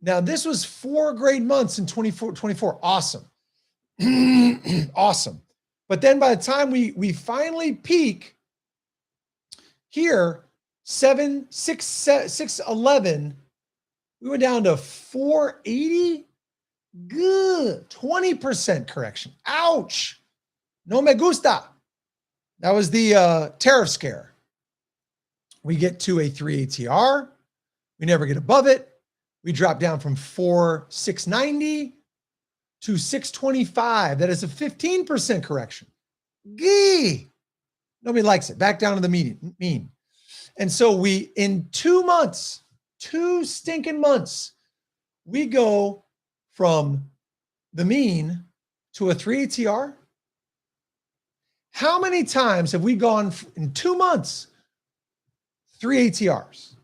Now, this was 4 great months in 24. Awesome. Awesome. But then by the time we finally peak here, 611, we went down to 480. Good. 20% correction. Ouch. No me gusta. That was the tariff scare. We get to a 3 ATR. We never get above it. We drop down from 690 to 625. That is a 15% correction. Gee. Nobody likes it. Back down to the mean. And so we, in 2 months, 2 stinking months, we go from the mean to a 3 ATR. How many times have we gone in 2 months, 3 ATRs?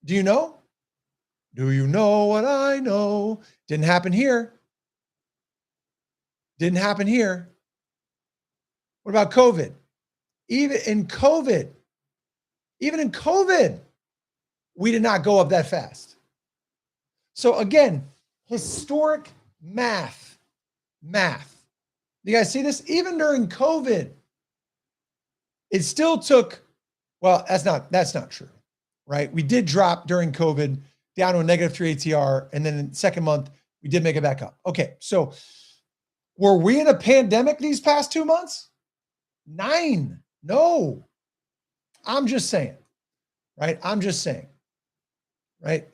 Do you know? Do you know what I know? Didn't happen here. Didn't happen here. What about COVID? Even in COVID, we did not go up that fast. So again, historic math. You guys see this? Even during COVID, it still took, well, that's not true, right? We did drop during COVID down to a negative 3 ATR. And then in the second month, we did make it back up. Okay. So were we in a pandemic these past 2 months? 9. No. I'm just saying, right? Right?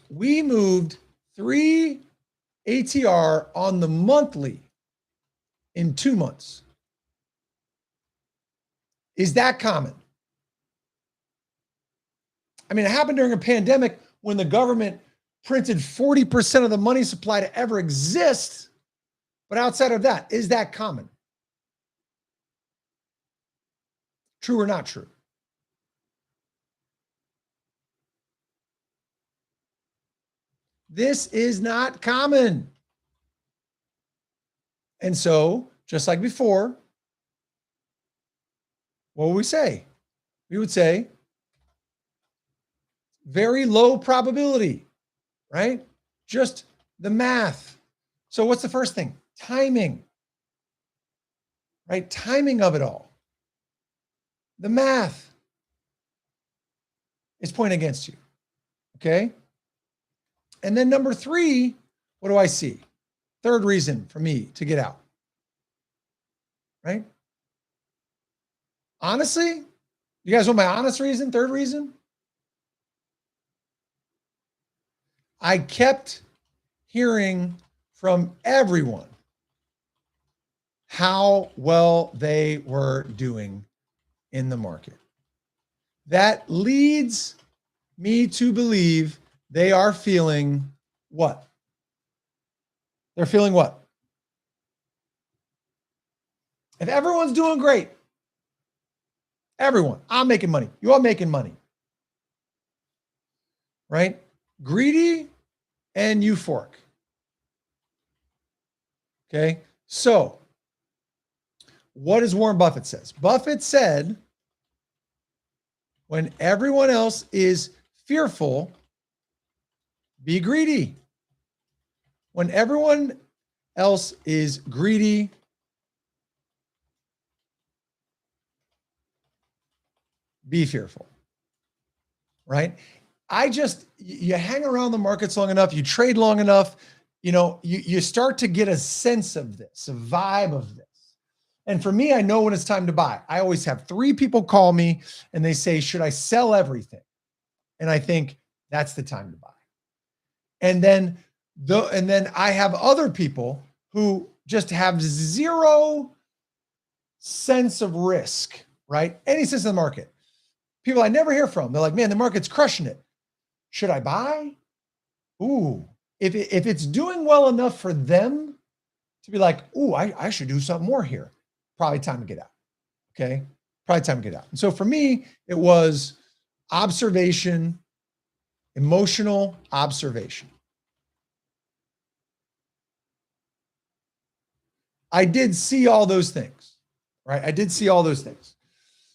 We moved 3 ATR on the monthly in 2 months. Is that common? I mean, it happened during a pandemic when the government printed 40% of the money supply to ever exist. But outside of that, is that common? True or not true? This is not common. And so, just like before, what would we say? We would say very low probability, right? Just the math. So, what's the first thing? Timing, right? Timing of it all. The math is pointing against you, okay? And then number 3, what do I see? Third reason for me to get out, right? Honestly, you guys want my honest reason? Third reason? I kept hearing from everyone how well they were doing in the market. That leads me to believe they are feeling what? They're feeling what? If everyone's doing great, everyone, I'm making money, you are making money, right? Greedy and euphoric. Okay, so what does Warren Buffett says? Buffett said, when everyone else is fearful, be greedy. When everyone else is greedy, be fearful, right? You hang around the markets long enough, you trade long enough, you start to get a sense of this, a vibe of this. And for me, I know when it's time to buy. I always have 3 people call me and they say, should I sell everything? And I think that's the time to buy. And then I have other people who just have zero sense of risk, right? Any sense of the market. People I never hear from. They're like, man, the market's crushing it. Should I buy? Ooh, if it's doing well enough for them to be like, ooh, I should do something more here. Probably time to get out. Okay. Probably time to get out. And so for me, it was observation, emotional observation. I did see all those things, right? I did see all those things.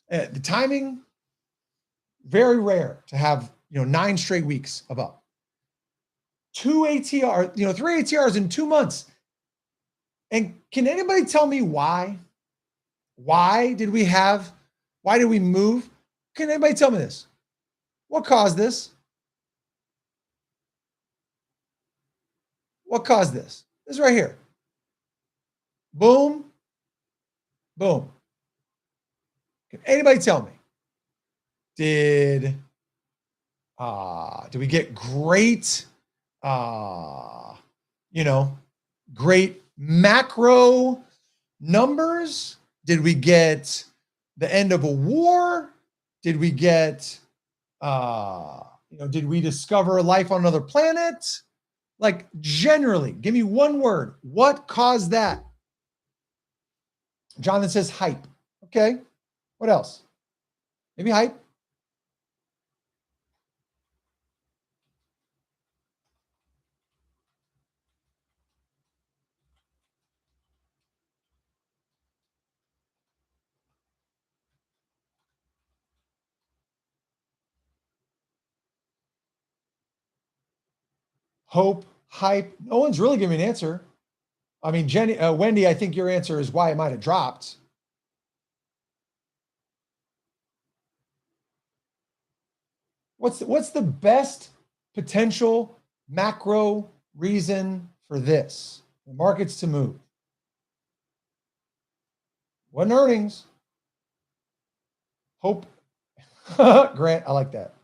The timing, very rare to have, 9 straight weeks of up. 2 ATR, 3 ATRs in 2 months. And can anybody tell me why? Why did we move? Can anybody tell me this? What caused this? What caused this? This right here. Boom. Boom. Can anybody tell me? Did we get great, great macro numbers? Did we get the end of a war? Did we get, did we discover life on another planet? Like, generally, give me one word. What caused that? Jonathan says hype. Okay. What else? Maybe hype. Hope, hype. No one's really giving me an answer. I mean, Wendy, I think your answer is why it might have dropped. What's the best potential macro reason for this? The markets to move. Wasn't earnings. Hope. Grant, I like that.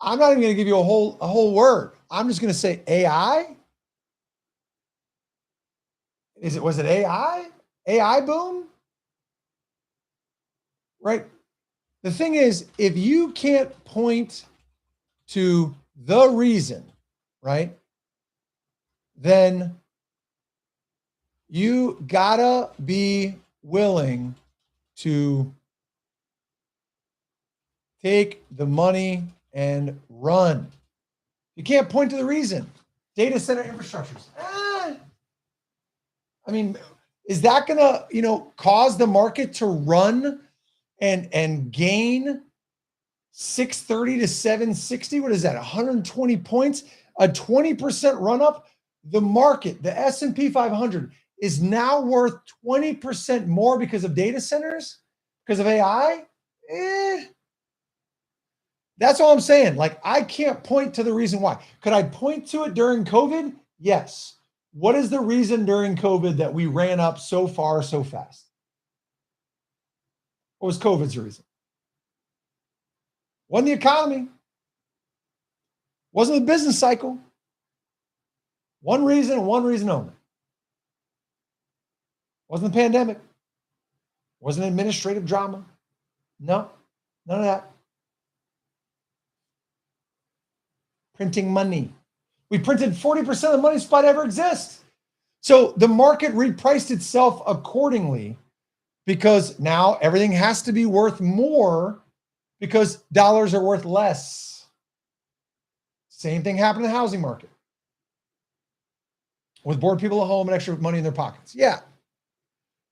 I'm not even going to give you a whole word. I'm just going to say AI. Was it AI? AI boom? Right? The thing is, if you can't point to the reason, right, then you gotta be willing to take the money and run. You can't point to the reason. Data center infrastructures. I mean, is that going to, cause the market to run and gain 630 to 760? What is that? 120 points, a 20% run up. The market, the S&P 500 is now worth 20% more because of data centers, because of AI. That's all I'm saying. Like, I can't point to the reason why. Could I point to it during COVID? Yes. What is the reason during COVID that we ran up so far so fast? What was COVID's reason? Wasn't the economy. Wasn't the business cycle. One reason and one reason only. Wasn't the pandemic. Wasn't administrative drama. No, none of that. Printing money. We printed 40% of the money supply to ever exist. So the market repriced itself accordingly because now everything has to be worth more because dollars are worth less. Same thing happened in the housing market with bored people at home and extra money in their pockets. Yeah.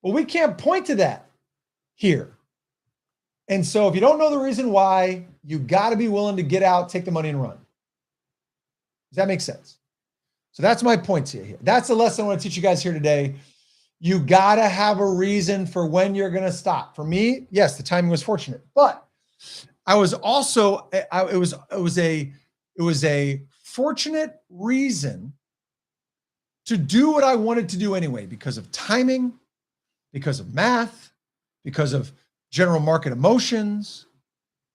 Well, we can't point to that here. And so if you don't know the reason why, you got to be willing to get out, take the money and run. Does that make sense? So that's my points here. That's the lesson I want to teach you guys here today. You got to have a reason for when you're going to stop. For me, yes, the timing was fortunate, but I was also, it was a fortunate reason to do what I wanted to do anyway, because of timing, because of math, because of general market emotions,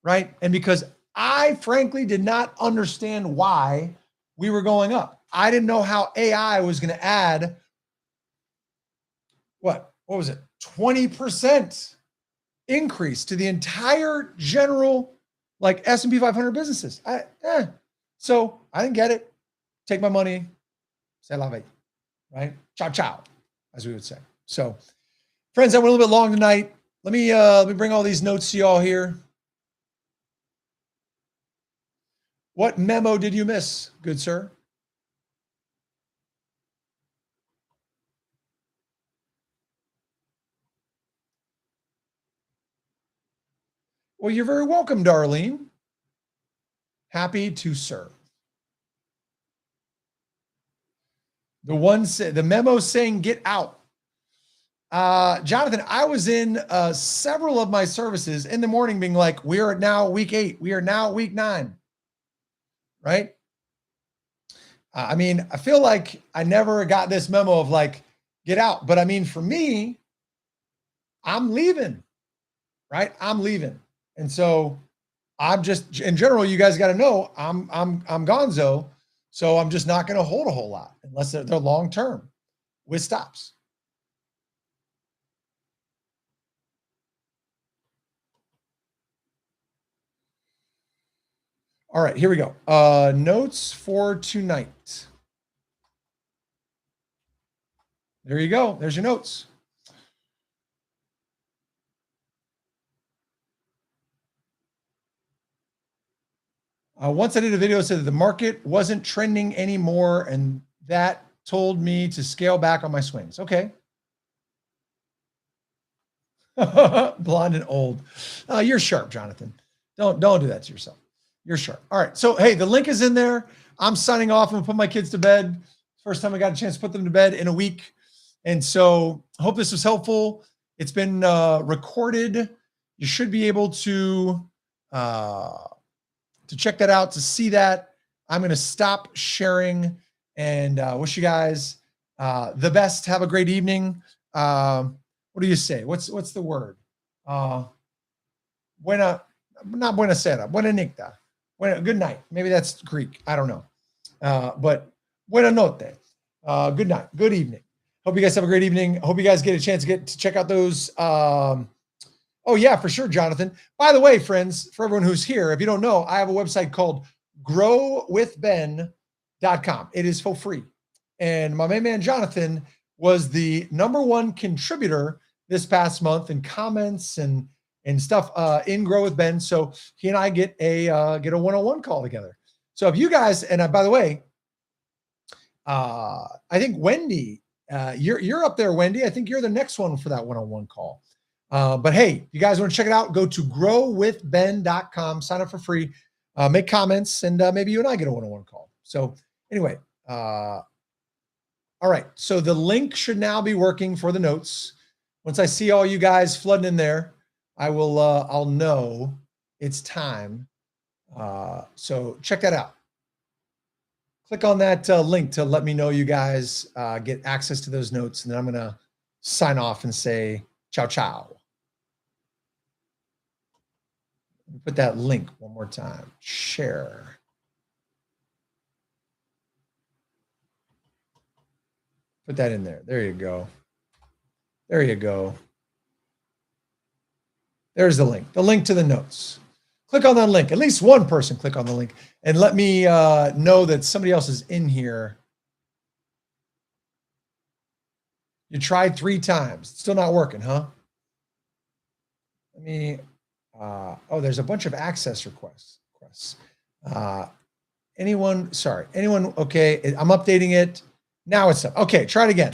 right? And because I frankly did not understand why we were going up. I didn't know how AI was going to add, what was it? 20% increase to the entire general, like S&P 500 businesses. So I didn't get it. Take my money. C'est la vie, right? Ciao, ciao, as we would say. So friends, I went a little bit long tonight. Let me bring all these notes to y'all here. What memo did you miss, good sir? Well, you're very welcome, Darlene. Happy to serve. The memo saying get out. Jonathan, I was in several of my services in the morning being like, we are now week 8. We are now week 9. Right? I mean, I feel like I never got this memo of like, get out. But I mean, for me, I'm leaving, right? I'm leaving. And so I'm just, in general, you guys got to know I'm gonzo. So I'm just not going to hold a whole lot unless they're long-term with stops. All right, here we go. Notes for tonight. There you go. There's your notes. Once I did a video that said that the market wasn't trending anymore, and that told me to scale back on my swings. Okay. Blonde and old. You're sharp, Jonathan. Don't do that to yourself. You're sharp. All right. So, hey, the link is in there. I'm signing off. I'm going to put my kids to bed. First time I got a chance to put them to bed in a week. And so I hope this was helpful. It's been recorded. You should be able to check that out, to see that. I'm going to stop sharing and wish you guys the best. Have a great evening. What do you say? What's the word? Buena, not buena sera, buena nicta. Good night. Maybe that's Greek. I don't know. But buena notte. Good night. Good evening. Hope you guys have a great evening. Hope you guys get a chance to check out those. Oh, yeah, for sure, Jonathan. By the way, friends, for everyone who's here, if you don't know, I have a website called growwithben.com. It is for free. And my main man, Jonathan, was the #1 contributor this past month in comments and stuff in Grow with Ben. So he and I get a one-on-one call together. So if you guys, and by the way, I think Wendy you're up there, Wendy. I think you're the next one for that one-on-one call. But hey, you guys want to check it out? Go to growwithben.com, sign up for free, make comments, and maybe you and I get a one-on-one call. So anyway, all right. So the link should now be working for the notes. Once I see all you guys flooding in there, I will. I'll know it's time. So check that out. Click on that link to let me know you guys get access to those notes, and then I'm going to sign off and say ciao, ciao. Put that link one more time. Share. Put that in there. There you go. There you go. There's the link to the notes. Click on that link. At least one person click on the link and let me know that somebody else is in here. You tried 3 times. It's still not working, huh? Let me, oh, there's a bunch of access requests. Anyone, okay, I'm updating it. Now it's up. Okay, try it again.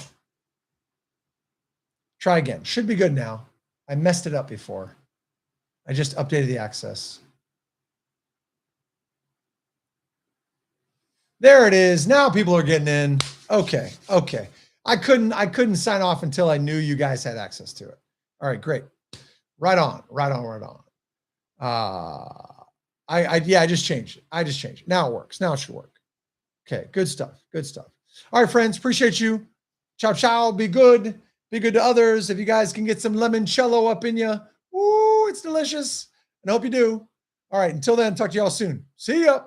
Try again. Should be good now. I messed it up before. I just updated the access. There it is. Now people are getting in. Okay. I couldn't sign off until I knew you guys had access to it. All right, great. Right on. I just changed it. Now it works. Now it should work. Okay, good stuff. All right, friends, appreciate you. Ciao, ciao. Be good. Be good to others. If you guys can get some limoncello up in you, ooh, it's delicious. And I hope you do. All right, until then, talk to y'all soon. See ya.